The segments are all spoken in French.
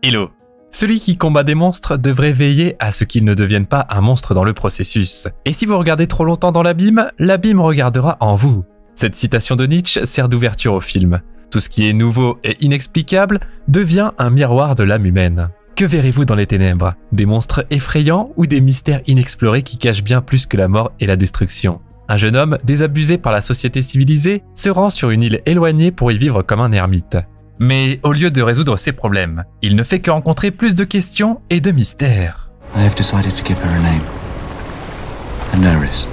Hello. Celui qui combat des monstres devrait veiller à ce qu'ils ne deviennent pas un monstre dans le processus. Et si vous regardez trop longtemps dans l'abîme regardera en vous. Cette citation de Nietzsche sert d'ouverture au film. Tout ce qui est nouveau et inexplicable devient un miroir de l'âme humaine. Que verrez-vous dans les ténèbres? Des monstres effrayants ou des mystères inexplorés qui cachent bien plus que la mort et la destruction? Un jeune homme, désabusé par la société civilisée, se rend sur une île éloignée pour y vivre comme un ermite. Mais au lieu de résoudre ses problèmes, il ne fait que rencontrer plus de questions et de mystères. I have decided to give her a name. Daenerys.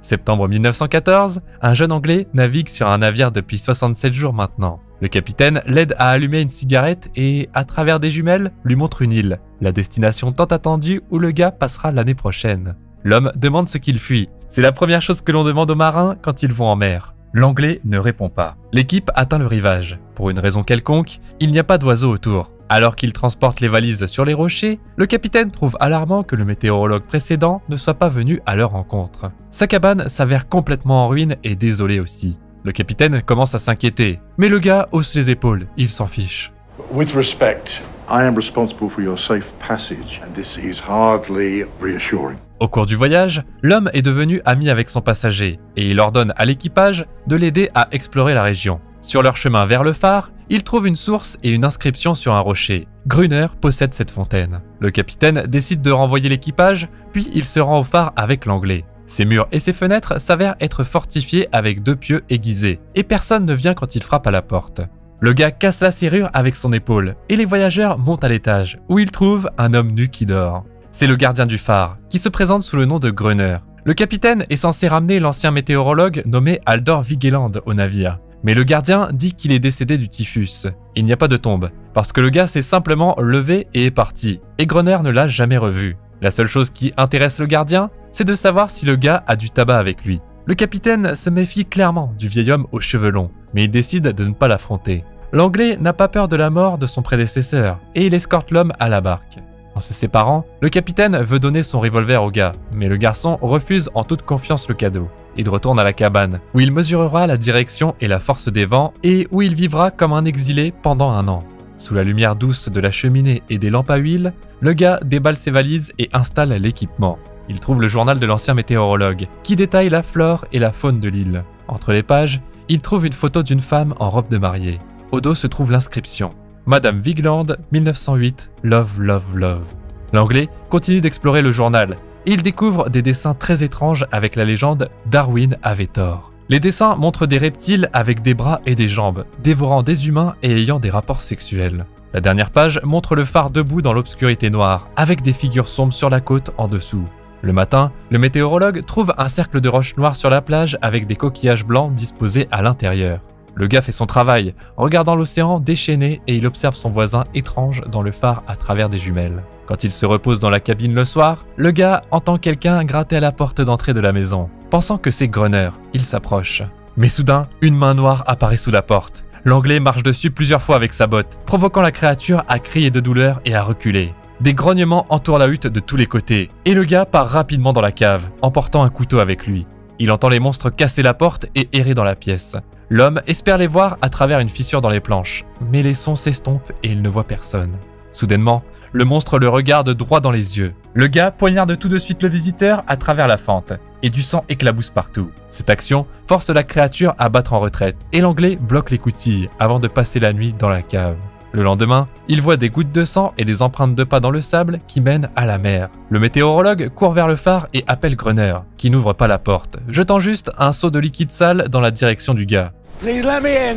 Septembre 1914, un jeune Anglais navigue sur un navire depuis 67 jours maintenant. Le capitaine l'aide à allumer une cigarette et, à travers des jumelles, lui montre une île, la destination tant attendue où le gars passera l'année prochaine. L'homme demande ce qu'il fuit. C'est la première chose que l'on demande aux marins quand ils vont en mer. L'Anglais ne répond pas. L'équipe atteint le rivage. Pour une raison quelconque, il n'y a pas d'oiseaux autour. Alors qu'il transporte les valises sur les rochers, le capitaine trouve alarmant que le météorologue précédent ne soit pas venu à leur rencontre. Sa cabane s'avère complètement en ruine et désolée aussi. Le capitaine commence à s'inquiéter, mais le gars hausse les épaules, il s'en fiche. With respect, I am responsible for your safe passage, and this is hardly reassuring. Au cours du voyage, l'homme est devenu ami avec son passager et il ordonne à l'équipage de l'aider à explorer la région. Sur leur chemin vers le phare, ils trouvent une source et une inscription sur un rocher. Gruner possède cette fontaine. Le capitaine décide de renvoyer l'équipage, puis il se rend au phare avec l'Anglais. Ses murs et ses fenêtres s'avèrent être fortifiés avec 2 pieux aiguisés, et personne ne vient quand il frappe à la porte. Le gars casse la serrure avec son épaule, et les voyageurs montent à l'étage, où ils trouvent un homme nu qui dort. C'est le gardien du phare, qui se présente sous le nom de Gruner. Le capitaine est censé ramener l'ancien météorologue nommé Aldor Vigeland au navire. Mais le gardien dit qu'il est décédé du typhus. Il n'y a pas de tombe, parce que le gars s'est simplement levé et est parti, et Gruner ne l'a jamais revu. La seule chose qui intéresse le gardien, c'est de savoir si le gars a du tabac avec lui. Le capitaine se méfie clairement du vieil homme aux cheveux longs, mais il décide de ne pas l'affronter. L'Anglais n'a pas peur de la mort de son prédécesseur, et il escorte l'homme à la barque. En se séparant, le capitaine veut donner son revolver au gars, mais le garçon refuse en toute confiance le cadeau. Il retourne à la cabane, où il mesurera la direction et la force des vents, et où il vivra comme un exilé pendant 1 an. Sous la lumière douce de la cheminée et des lampes à huile, le gars déballe ses valises et installe l'équipement. Il trouve le journal de l'ancien météorologue, qui détaille la flore et la faune de l'île. Entre les pages, il trouve une photo d'une femme en robe de mariée. Au dos se trouve l'inscription. Madame Vigeland, 1908, Love, Love, Love. L'Anglais continue d'explorer le journal, et il découvre des dessins très étranges avec la légende « Darwin avait tort ». Les dessins montrent des reptiles avec des bras et des jambes, dévorant des humains et ayant des rapports sexuels. La dernière page montre le phare debout dans l'obscurité noire, avec des figures sombres sur la côte en dessous. Le matin, le météorologue trouve un cercle de roches noires sur la plage avec des coquillages blancs disposés à l'intérieur. Le gars fait son travail, regardant l'océan déchaîné et il observe son voisin étrange dans le phare à travers des jumelles. Quand il se repose dans la cabine le soir, le gars entend quelqu'un gratter à la porte d'entrée de la maison. Pensant que c'est Gruner, il s'approche. Mais soudain, une main noire apparaît sous la porte. L'Anglais marche dessus plusieurs fois avec sa botte, provoquant la créature à crier de douleur et à reculer. Des grognements entourent la hutte de tous les côtés, et le gars part rapidement dans la cave, emportant un couteau avec lui. Il entend les monstres casser la porte et errer dans la pièce. L'homme espère les voir à travers une fissure dans les planches, mais les sons s'estompent et il ne voit personne. Soudainement, le monstre le regarde droit dans les yeux. Le gars poignarde tout de suite le visiteur à travers la fente, et du sang éclabousse partout. Cette action force la créature à battre en retraite, et l'Anglais bloque les coutilles avant de passer la nuit dans la cave. Le lendemain, il voit des gouttes de sang et des empreintes de pas dans le sable qui mènent à la mer. Le météorologue court vers le phare et appelle Gruner, qui n'ouvre pas la porte, jetant juste un seau de liquide sale dans la direction du gars. Please let me in.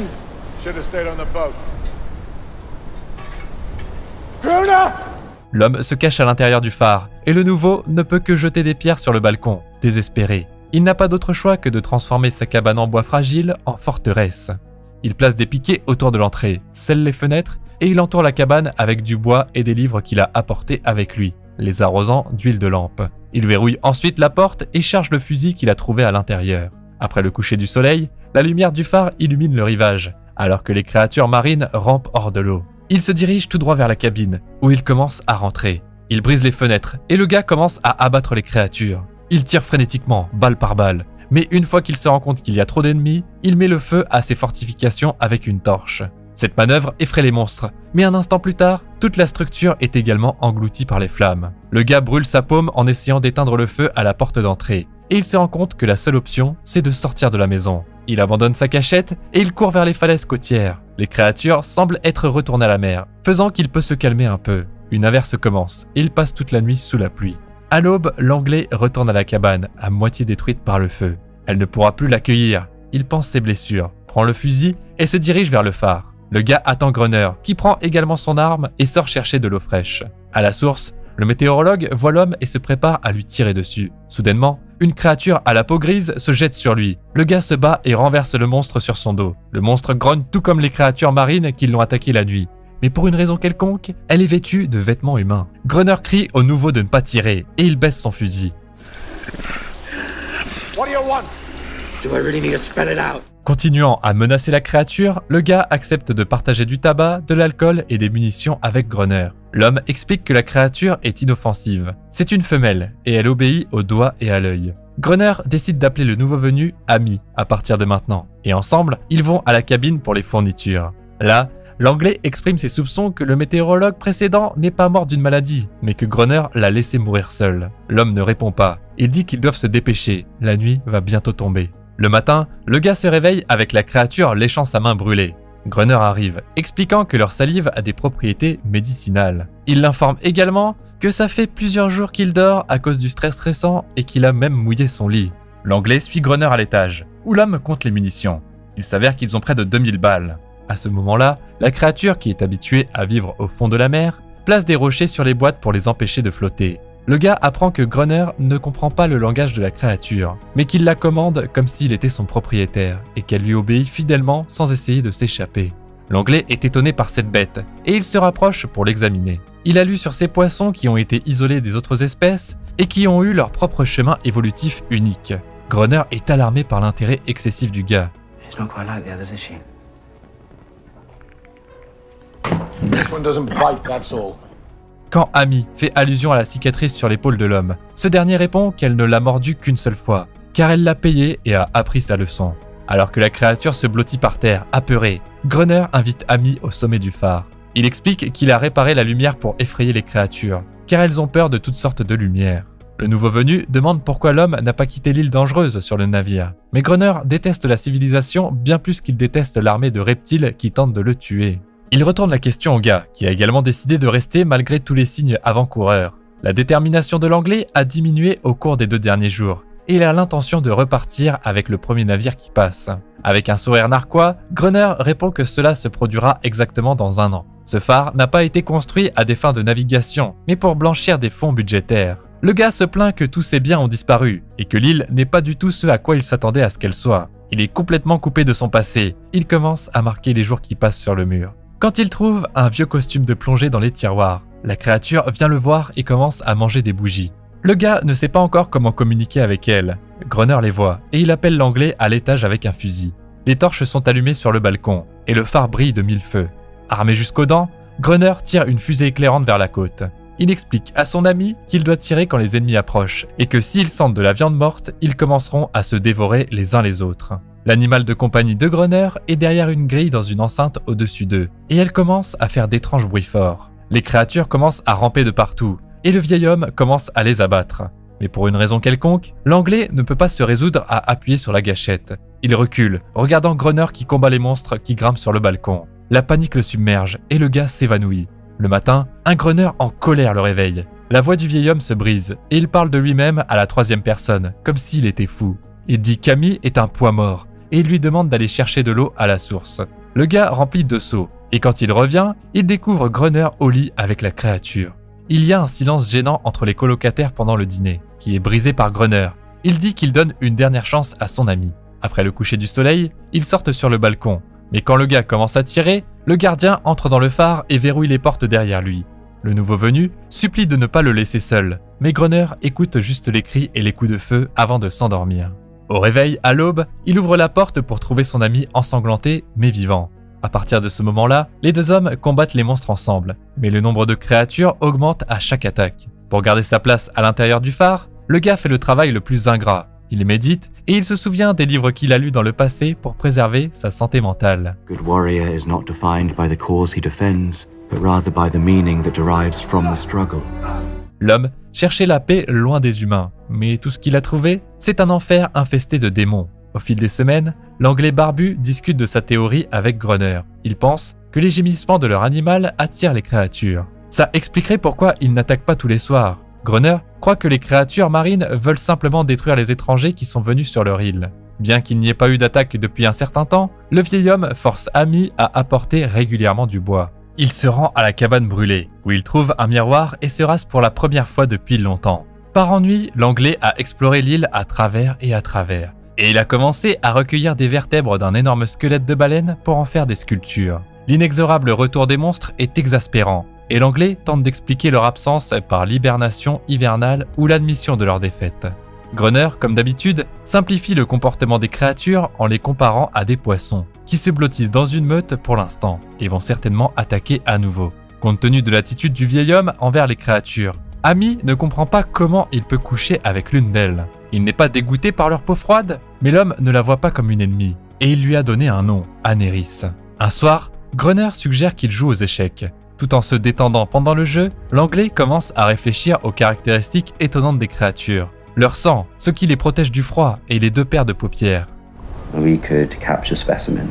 Should have stayed on the boat. Gruner! L'homme se cache à l'intérieur du phare, et le nouveau ne peut que jeter des pierres sur le balcon, désespéré. Il n'a pas d'autre choix que de transformer sa cabane en bois fragile en forteresse. Il place des piquets autour de l'entrée, scelle les fenêtres, et il entoure la cabane avec du bois et des livres qu'il a apportés avec lui, les arrosant d'huile de lampe. Il verrouille ensuite la porte et charge le fusil qu'il a trouvé à l'intérieur. Après le coucher du soleil, la lumière du phare illumine le rivage, alors que les créatures marines rampent hors de l'eau. Il se dirige tout droit vers la cabine, où il commence à rentrer. Il brise les fenêtres, et le gars commence à abattre les créatures. Il tire frénétiquement, balle par balle, mais une fois qu'il se rend compte qu'il y a trop d'ennemis, il met le feu à ses fortifications avec une torche. Cette manœuvre effraie les monstres, mais un instant plus tard, toute la structure est également engloutie par les flammes. Le gars brûle sa paume en essayant d'éteindre le feu à la porte d'entrée, et il se rend compte que la seule option, c'est de sortir de la maison. Il abandonne sa cachette et il court vers les falaises côtières. Les créatures semblent être retournées à la mer, faisant qu'il peut se calmer un peu. Une averse commence et il passe toute la nuit sous la pluie. À l'aube, l'Anglais retourne à la cabane, à moitié détruite par le feu. Elle ne pourra plus l'accueillir. Il pense ses blessures, prend le fusil et se dirige vers le phare. Le gars attend Grunner, qui prend également son arme et sort chercher de l'eau fraîche. À la source, le météorologue voit l'homme et se prépare à lui tirer dessus. Soudainement, une créature à la peau grise se jette sur lui. Le gars se bat et renverse le monstre sur son dos. Le monstre grogne tout comme les créatures marines qui l'ont attaqué la nuit. Mais pour une raison quelconque, elle est vêtue de vêtements humains. Grunner crie au nouveau de ne pas tirer et il baisse son fusil. What do you want? Do I really need to spell it out? Continuant à menacer la créature, le gars accepte de partager du tabac, de l'alcool et des munitions avec Grunner. L'homme explique que la créature est inoffensive. C'est une femelle et elle obéit au doigt et à l'œil. Grunner décide d'appeler le nouveau venu ami à partir de maintenant. Et ensemble, ils vont à la cabine pour les fournitures. Là, l'Anglais exprime ses soupçons que le météorologue précédent n'est pas mort d'une maladie, mais que Grunner l'a laissé mourir seul. L'homme ne répond pas. Il dit qu'ils doivent se dépêcher. La nuit va bientôt tomber. Le matin, le gars se réveille avec la créature léchant sa main brûlée. Grunner arrive, expliquant que leur salive a des propriétés médicinales. Il l'informe également que ça fait plusieurs jours qu'il dort à cause du stress récent et qu'il a même mouillé son lit. L'Anglais suit Grunner à l'étage, où l'homme compte les munitions. Il s'avère qu'ils ont près de 2000 balles. À ce moment-là, la créature, qui est habituée à vivre au fond de la mer, place des rochers sur les boîtes pour les empêcher de flotter. Le gars apprend que Grunner ne comprend pas le langage de la créature, mais qu'il la commande comme s'il était son propriétaire, et qu'elle lui obéit fidèlement sans essayer de s'échapper. L'Anglais est étonné par cette bête, et il se rapproche pour l'examiner. Il a lu sur ces poissons qui ont été isolés des autres espèces, et qui ont eu leur propre chemin évolutif unique. Grunner est alarmé par l'intérêt excessif du gars. She's not quite like the others, is she? This one doesn't bite, that's all. Quand Amy fait allusion à la cicatrice sur l'épaule de l'homme, ce dernier répond qu'elle ne l'a mordu qu'une seule fois, car elle l'a payé et a appris sa leçon. Alors que la créature se blottit par terre, apeurée, Grunner invite Amy au sommet du phare. Il explique qu'il a réparé la lumière pour effrayer les créatures, car elles ont peur de toutes sortes de lumières. Le nouveau venu demande pourquoi l'homme n'a pas quitté l'île dangereuse sur le navire. Mais Grunner déteste la civilisation bien plus qu'il déteste l'armée de reptiles qui tentent de le tuer. Il retourne la question au gars, qui a également décidé de rester malgré tous les signes avant-coureurs. La détermination de l'Anglais a diminué au cours des 2 derniers jours, et il a l'intention de repartir avec le premier navire qui passe. Avec un sourire narquois, Grunner répond que cela se produira exactement dans 1 an. Ce phare n'a pas été construit à des fins de navigation, mais pour blanchir des fonds budgétaires. Le gars se plaint que tous ses biens ont disparu, et que l'île n'est pas du tout ce à quoi il s'attendait à ce qu'elle soit. Il est complètement coupé de son passé. Il commence à marquer les jours qui passent sur le mur. Quand il trouve un vieux costume de plongée dans les tiroirs, la créature vient le voir et commence à manger des bougies. Le gars ne sait pas encore comment communiquer avec elle. Grunner les voit et il appelle l'Anglais à l'étage avec un fusil. Les torches sont allumées sur le balcon et le phare brille de 1000 feux. Armé jusqu'aux dents, Grunner tire une fusée éclairante vers la côte. Il explique à son ami qu'il doit tirer quand les ennemis approchent et que s'ils sentent de la viande morte, ils commenceront à se dévorer les uns les autres. L'animal de compagnie de Grunner est derrière une grille dans une enceinte au-dessus d'eux, et elle commence à faire d'étranges bruits forts. Les créatures commencent à ramper de partout, et le vieil homme commence à les abattre. Mais pour une raison quelconque, l'Anglais ne peut pas se résoudre à appuyer sur la gâchette. Il recule, regardant Grunner qui combat les monstres qui grimpent sur le balcon. La panique le submerge, et le gars s'évanouit. Le matin, un Grunner en colère le réveille. La voix du vieil homme se brise, et il parle de lui-même à la 3e personne, comme s'il était fou. Il dit qu'Amy est un poids mort, et il lui demande d'aller chercher de l'eau à la source. Le gars remplit 2 seaux, et quand il revient, il découvre Grunner au lit avec la créature. Il y a un silence gênant entre les colocataires pendant le dîner, qui est brisé par Grunner. Il dit qu'il donne une dernière chance à son ami. Après le coucher du soleil, ils sortent sur le balcon, mais quand le gars commence à tirer, le gardien entre dans le phare et verrouille les portes derrière lui. Le nouveau venu supplie de ne pas le laisser seul, mais Grunner écoute juste les cris et les coups de feu avant de s'endormir. Au réveil, à l'aube, il ouvre la porte pour trouver son ami ensanglanté, mais vivant. À partir de ce moment-là, les 2 hommes combattent les monstres ensemble, mais le nombre de créatures augmente à chaque attaque. Pour garder sa place à l'intérieur du phare, le gars fait le travail le plus ingrat. Il médite et il se souvient des livres qu'il a lus dans le passé pour préserver sa santé mentale. Good warrior is not defined by the cause he defends, but rather by the meaning that derives from the struggle. L'homme cherchait la paix loin des humains, mais tout ce qu'il a trouvé, c'est un enfer infesté de démons. Au fil des semaines, l'Anglais barbu discute de sa théorie avec Gruner. Il pense que les gémissements de leur animal attirent les créatures. Ça expliquerait pourquoi ils n'attaquent pas tous les soirs. Gruner croit que les créatures marines veulent simplement détruire les étrangers qui sont venus sur leur île. Bien qu'il n'y ait pas eu d'attaque depuis un certain temps, le vieil homme force Amy à apporter régulièrement du bois. Il se rend à la cabane brûlée, où il trouve un miroir et se rase pour la première fois depuis longtemps. Par ennui, l'Anglais a exploré l'île à travers, et il a commencé à recueillir des vertèbres d'un énorme squelette de baleine pour en faire des sculptures. L'inexorable retour des monstres est exaspérant, et l'Anglais tente d'expliquer leur absence par l'hibernation hivernale ou l'admission de leur défaite. Gruner, comme d'habitude, simplifie le comportement des créatures en les comparant à des poissons, qui se blottissent dans une meute pour l'instant, et vont certainement attaquer à nouveau. Compte tenu de l'attitude du vieil homme envers les créatures, Amy ne comprend pas comment il peut coucher avec l'une d'elles. Il n'est pas dégoûté par leur peau froide, mais l'homme ne la voit pas comme une ennemie, et il lui a donné un nom, Aneris. Un soir, Gruner suggère qu'il joue aux échecs. Tout en se détendant pendant le jeu, l'Anglais commence à réfléchir aux caractéristiques étonnantes des créatures. Leur sang, ce qui les protège du froid, et les deux paires de paupières. We could capture specimens,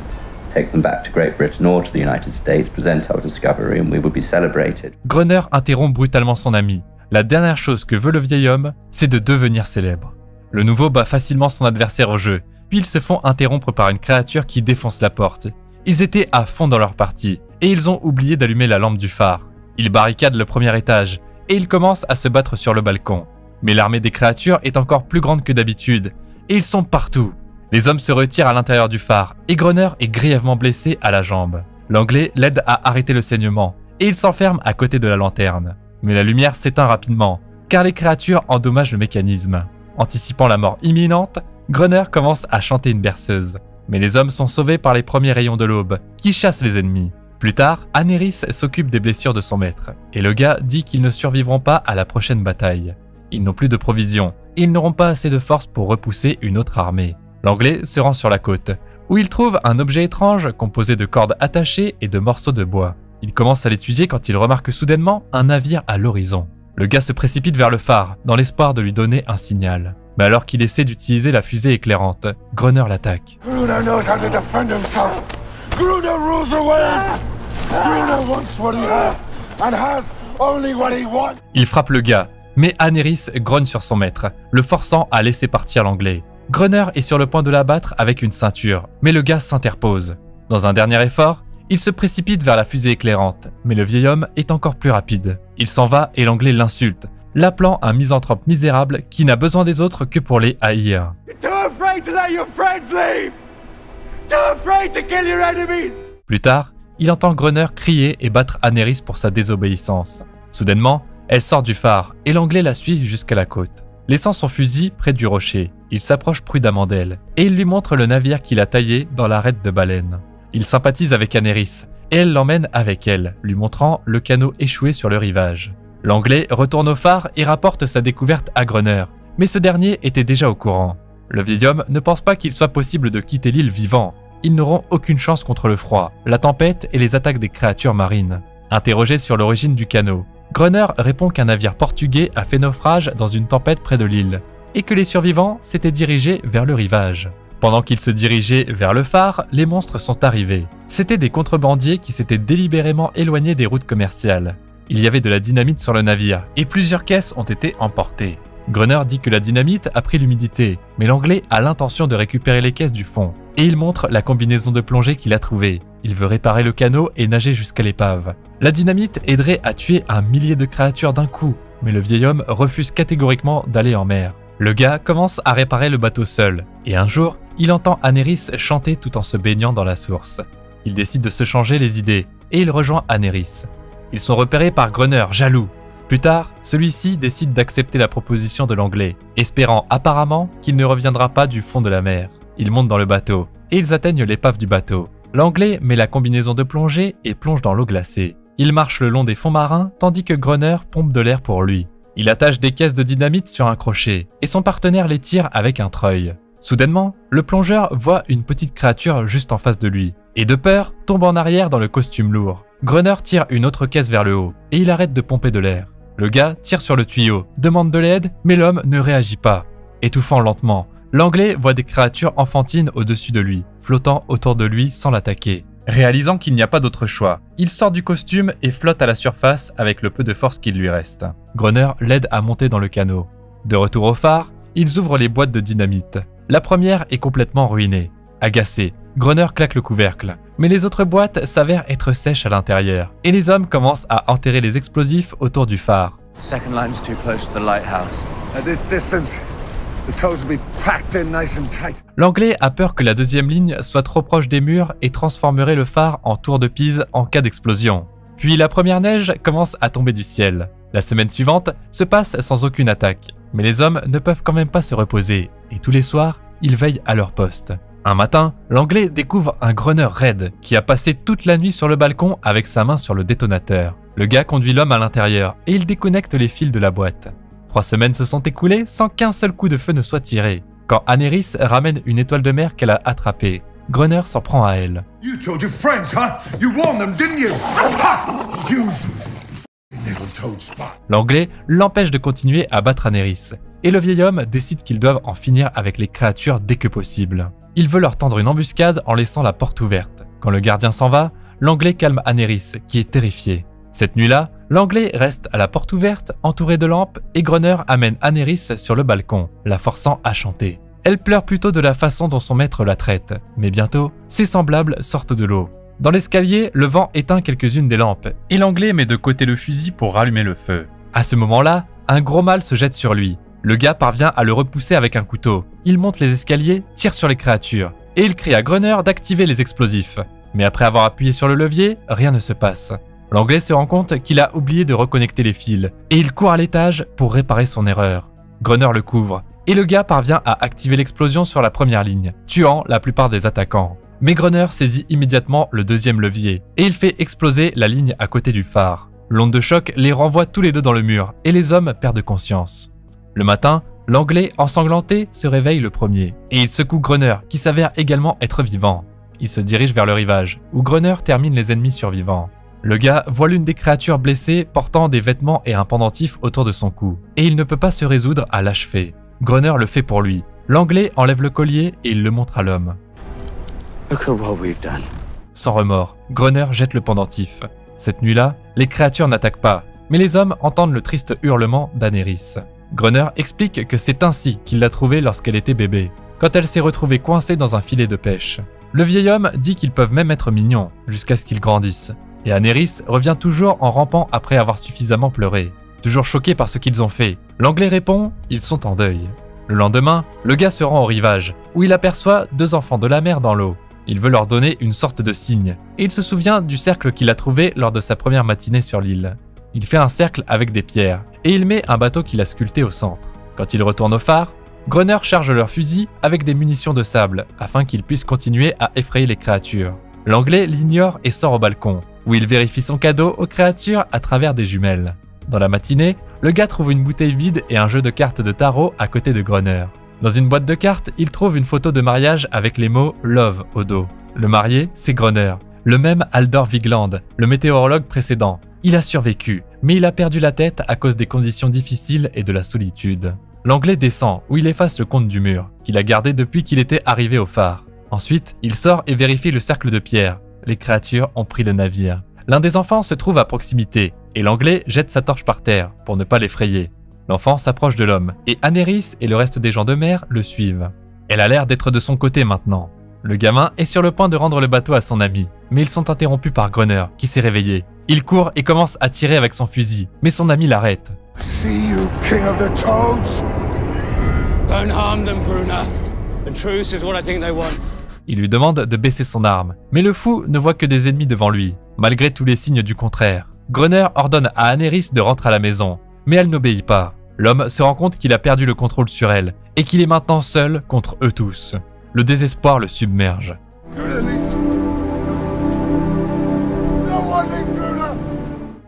take them back to Great Britain or to the United States, present our discovery, and we would be celebrated. Gruner interrompt brutalement son ami. La dernière chose que veut le vieil homme, c'est de devenir célèbre. Le nouveau bat facilement son adversaire au jeu, puis ils se font interrompre par une créature qui défonce la porte. Ils étaient à fond dans leur partie, et ils ont oublié d'allumer la lampe du phare. Ils barricadent le premier étage, et ils commencent à se battre sur le balcon. Mais l'armée des créatures est encore plus grande que d'habitude, et ils sont partout. Les hommes se retirent à l'intérieur du phare, et Gruner est grièvement blessé à la jambe. L'Anglais l'aide à arrêter le saignement, et il s'enferme à côté de la lanterne. Mais la lumière s'éteint rapidement, car les créatures endommagent le mécanisme. Anticipant la mort imminente, Gruner commence à chanter une berceuse. Mais les hommes sont sauvés par les premiers rayons de l'aube, qui chassent les ennemis. Plus tard, Aneris s'occupe des blessures de son maître, et le gars dit qu'ils ne survivront pas à la prochaine bataille. Ils n'ont plus de provisions, et ils n'auront pas assez de force pour repousser une autre armée. L'Anglais se rend sur la côte, où il trouve un objet étrange composé de cordes attachées et de morceaux de bois. Il commence à l'étudier quand il remarque soudainement un navire à l'horizon. Le gars se précipite vers le phare, dans l'espoir de lui donner un signal. Mais alors qu'il essaie d'utiliser la fusée éclairante, Gruner l'attaque. Gruner knows how to defend himself. Gruner rules the waves. Gruner wants what he has, and has only what he wants. Il frappe le gars, mais Aneris grogne sur son maître, le forçant à laisser partir l'Anglais. Gruner est sur le point de l'abattre avec une ceinture, mais le gars s'interpose. Dans un dernier effort, il se précipite vers la fusée éclairante, mais le vieil homme est encore plus rapide. Il s'en va et l'Anglais l'insulte, l'appelant un misanthrope misérable qui n'a besoin des autres que pour les haïr. Plus tard, il entend Gruner crier et battre Aneris pour sa désobéissance. Soudainement, elle sort du phare et l'Anglais la suit jusqu'à la côte. Laissant son fusil près du rocher, il s'approche prudemment d'elle et il lui montre le navire qu'il a taillé dans l'arête de baleine. Il sympathise avec Aneris et elle l'emmène avec elle, lui montrant le canot échoué sur le rivage. L'Anglais retourne au phare et rapporte sa découverte à Gruner, mais ce dernier était déjà au courant. Le vieil homme ne pense pas qu'il soit possible de quitter l'île vivant. Ils n'auront aucune chance contre le froid, la tempête et les attaques des créatures marines. Interrogé sur l'origine du canot, Gruner répond qu'un navire portugais a fait naufrage dans une tempête près de l'île, et que les survivants s'étaient dirigés vers le rivage. Pendant qu'ils se dirigeaient vers le phare, les monstres sont arrivés. C'étaient des contrebandiers qui s'étaient délibérément éloignés des routes commerciales. Il y avait de la dynamite sur le navire, et plusieurs caisses ont été emportées. Gruner dit que la dynamite a pris l'humidité, mais l'Anglais a l'intention de récupérer les caisses du fond, et il montre la combinaison de plongée qu'il a trouvée. Il veut réparer le canot et nager jusqu'à l'épave. La dynamite aiderait à tuer 1 millier de créatures d'un coup, mais le vieil homme refuse catégoriquement d'aller en mer. Le gars commence à réparer le bateau seul, et un jour, il entend Aneris chanter tout en se baignant dans la source. Il décide de se changer les idées, et il rejoint Aneris. Ils sont repérés par Gruner, jaloux. Plus tard, celui-ci décide d'accepter la proposition de l'Anglais, espérant apparemment qu'il ne reviendra pas du fond de la mer. Ils montent dans le bateau, et ils atteignent l'épave du bateau. L'Anglais met la combinaison de plongée et plonge dans l'eau glacée. Il marche le long des fonds marins, tandis que Gruner pompe de l'air pour lui. Il attache des caisses de dynamite sur un crochet, et son partenaire les tire avec un treuil. Soudainement, le plongeur voit une petite créature juste en face de lui, et de peur, tombe en arrière dans le costume lourd. Gruner tire une autre caisse vers le haut, et il arrête de pomper de l'air. Le gars tire sur le tuyau, demande de l'aide, mais l'homme ne réagit pas. Étouffant lentement, l'Anglais voit des créatures enfantines au-dessus de lui, flottant autour de lui sans l'attaquer. Réalisant qu'il n'y a pas d'autre choix, il sort du costume et flotte à la surface avec le peu de force qu'il lui reste. Gruner l'aide à monter dans le canot. De retour au phare, ils ouvrent les boîtes de dynamite. La première est complètement ruinée. Agacé, Gruner claque le couvercle, mais les autres boîtes s'avèrent être sèches à l'intérieur, et les hommes commencent à enterrer les explosifs autour du phare. Second line's too close to the lighthouse. At this distance, the toes will be packed in nice and tight. L'Anglais a peur que la deuxième ligne soit trop proche des murs et transformerait le phare en tour de Pise en cas d'explosion. Puis la première neige commence à tomber du ciel. La semaine suivante se passe sans aucune attaque, mais les hommes ne peuvent quand même pas se reposer, et tous les soirs, ils veillent à leur poste. Un matin, l'Anglais découvre un Gruner raide qui a passé toute la nuit sur le balcon avec sa main sur le détonateur. Le gars conduit l'homme à l'intérieur et il déconnecte les fils de la boîte. 3 semaines se sont écoulées sans qu'un seul coup de feu ne soit tiré. Quand Aneris ramène une étoile de mer qu'elle a attrapée, Gruner s'en prend à elle. You told your friends, huh? You warned them, didn't you? Ha! You little toad spot. L'Anglais l'empêche de continuer à battre Aneris, et le vieil homme décide qu'ils doivent en finir avec les créatures dès que possible. Il veut leur tendre une embuscade en laissant la porte ouverte. Quand le gardien s'en va, l'Anglais calme Aneris, qui est terrifié. Cette nuit-là, l'Anglais reste à la porte ouverte, entouré de lampes, et Gruner amène Aneris sur le balcon, la forçant à chanter. Elle pleure plutôt de la façon dont son maître la traite, mais bientôt, ses semblables sortent de l'eau. Dans l'escalier, le vent éteint quelques-unes des lampes, et l'Anglais met de côté le fusil pour rallumer le feu. À ce moment-là, un gros mâle se jette sur lui. Le gars parvient à le repousser avec un couteau. Il monte les escaliers, tire sur les créatures, et il crie à Gruner d'activer les explosifs. Mais après avoir appuyé sur le levier, rien ne se passe. L'Anglais se rend compte qu'il a oublié de reconnecter les fils, et il court à l'étage pour réparer son erreur. Gruner le couvre, et le gars parvient à activer l'explosion sur la première ligne, tuant la plupart des attaquants. Mais Gruner saisit immédiatement le deuxième levier, et il fait exploser la ligne à côté du phare. L'onde de choc les renvoie tous les deux dans le mur, et les hommes perdent conscience. Le matin, l'Anglais, ensanglanté, se réveille le premier, et il secoue Gruner, qui s'avère également être vivant. Il se dirige vers le rivage, où Gruner termine les ennemis survivants. Le gars voit l'une des créatures blessées portant des vêtements et un pendentif autour de son cou, et il ne peut pas se résoudre à l'achever. Gruner le fait pour lui. L'Anglais enlève le collier et il le montre à l'homme. Look at what we've done. Sans remords, Gruner jette le pendentif. Cette nuit-là, les créatures n'attaquent pas, mais les hommes entendent le triste hurlement d'Aneris. Gruner explique que c'est ainsi qu'il l'a trouvée lorsqu'elle était bébé, quand elle s'est retrouvée coincée dans un filet de pêche. Le vieil homme dit qu'ils peuvent même être mignons, jusqu'à ce qu'ils grandissent. Et Aneris revient toujours en rampant après avoir suffisamment pleuré. Toujours choqué par ce qu'ils ont fait, l'Anglais répond « Ils sont en deuil ». Le lendemain, le gars se rend au rivage, où il aperçoit 2 enfants de la mer dans l'eau. Il veut leur donner une sorte de signe, et il se souvient du cercle qu'il a trouvé lors de sa première matinée sur l'île. Il fait un cercle avec des pierres, et il met un bateau qu'il a sculpté au centre. Quand il retourne au phare, Gruner charge leur fusil avec des munitions de sable, afin qu'ils puissent continuer à effrayer les créatures. L'Anglais l'ignore et sort au balcon, où il vérifie son cadeau aux créatures à travers des jumelles. Dans la matinée, le gars trouve une bouteille vide et un jeu de cartes de tarot à côté de Gruner. Dans une boîte de cartes, il trouve une photo de mariage avec les mots « Love » au dos. Le marié, c'est Gruner, le même Haldor Vigland, le météorologue précédent. Il a survécu, mais il a perdu la tête à cause des conditions difficiles et de la solitude. L'Anglais descend, où il efface le compte du mur, qu'il a gardé depuis qu'il était arrivé au phare. Ensuite, il sort et vérifie le cercle de pierre. Les créatures ont pris le navire. L'un des enfants se trouve à proximité, et l'Anglais jette sa torche par terre, pour ne pas l'effrayer. L'enfant s'approche de l'homme, et Aneris et le reste des gens de mer le suivent. Elle a l'air d'être de son côté maintenant. Le gamin est sur le point de rendre le bateau à son ami, mais ils sont interrompus par Gruner, qui s'est réveillé. Il court et commence à tirer avec son fusil, mais son ami l'arrête. See you, king of the toads. Don't harm them, Gruner. The truce is what I think they want. Il lui demande de baisser son arme, mais le fou ne voit que des ennemis devant lui, malgré tous les signes du contraire. Gruner ordonne à Aneris de rentrer à la maison, mais elle n'obéit pas. L'homme se rend compte qu'il a perdu le contrôle sur elle, et qu'il est maintenant seul contre eux tous. Le désespoir le submerge.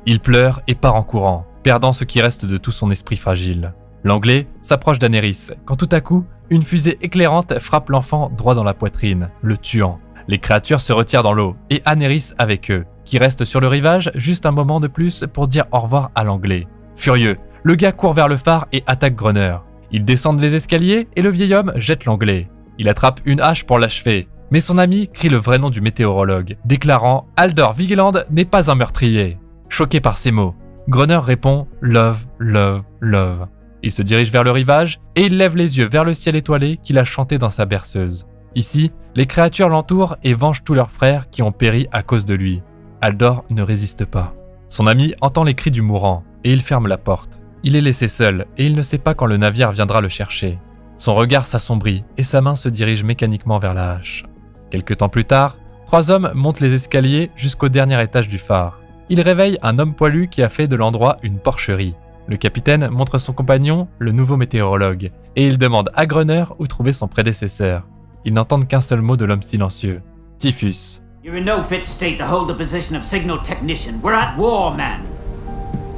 Il pleure et part en courant, perdant ce qui reste de tout son esprit fragile. L'Anglais s'approche d'Aneris, quand tout à coup, une fusée éclairante frappe l'enfant droit dans la poitrine, le tuant. Les créatures se retirent dans l'eau, et Anerys avec eux, qui reste sur le rivage juste un moment de plus pour dire au revoir à l'anglais. Furieux, le gars court vers le phare et attaque Grunner. Ils descendent les escaliers et le vieil homme jette l'anglais. Il attrape une hache pour l'achever, mais son ami crie le vrai nom du météorologue, déclarant « Aldor Vigeland n'est pas un meurtrier ». Choqué par ces mots, Grunner répond « Love, love, love ». Il se dirige vers le rivage et il lève les yeux vers le ciel étoilé qu'il a chanté dans sa berceuse. Ici, les créatures l'entourent et vengent tous leurs frères qui ont péri à cause de lui. Aldor ne résiste pas. Son ami entend les cris du mourant et il ferme la porte. Il est laissé seul et il ne sait pas quand le navire viendra le chercher. Son regard s'assombrit et sa main se dirige mécaniquement vers la hache. Quelque temps plus tard, 3 hommes montent les escaliers jusqu'au dernier étage du phare. Ils réveillent un homme poilu qui a fait de l'endroit une porcherie. Le capitaine montre son compagnon, le nouveau météorologue, et il demande à Grunner où trouver son prédécesseur. Ils n'entendent qu'un seul mot de l'homme silencieux, Typhus. You're in no fit state to hold the position of signal technician. We're at war, man.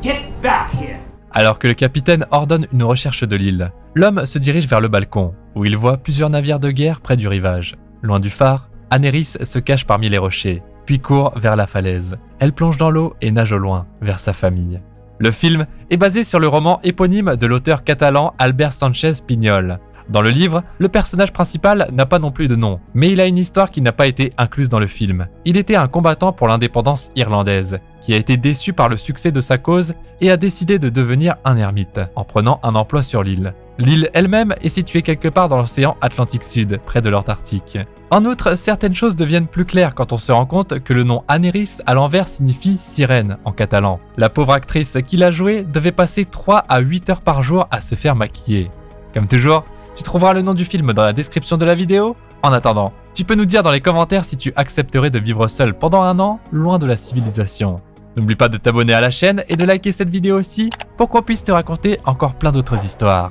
Get back here. Alors que le capitaine ordonne une recherche de l'île, l'homme se dirige vers le balcon, où il voit plusieurs navires de guerre près du rivage. Loin du phare, Anerys se cache parmi les rochers, puis court vers la falaise. Elle plonge dans l'eau et nage au loin, vers sa famille. Le film est basé sur le roman éponyme de l'auteur catalan Albert Sánchez Pinyol. Dans le livre, le personnage principal n'a pas non plus de nom, mais il a une histoire qui n'a pas été incluse dans le film. Il était un combattant pour l'indépendance irlandaise, qui a été déçu par le succès de sa cause et a décidé de devenir un ermite, en prenant un emploi sur l'île. L'île elle-même est située quelque part dans l'océan Atlantique Sud, près de l'Antarctique. En outre, certaines choses deviennent plus claires quand on se rend compte que le nom Anerys à l'envers signifie sirène en catalan. La pauvre actrice qui l'a jouée devait passer 3 à 8 heures par jour à se faire maquiller. Comme toujours, tu trouveras le nom du film dans la description de la vidéo. En attendant, tu peux nous dire dans les commentaires si tu accepterais de vivre seul pendant 1 an, loin de la civilisation. N'oublie pas de t'abonner à la chaîne et de liker cette vidéo aussi pour qu'on puisse te raconter encore plein d'autres histoires.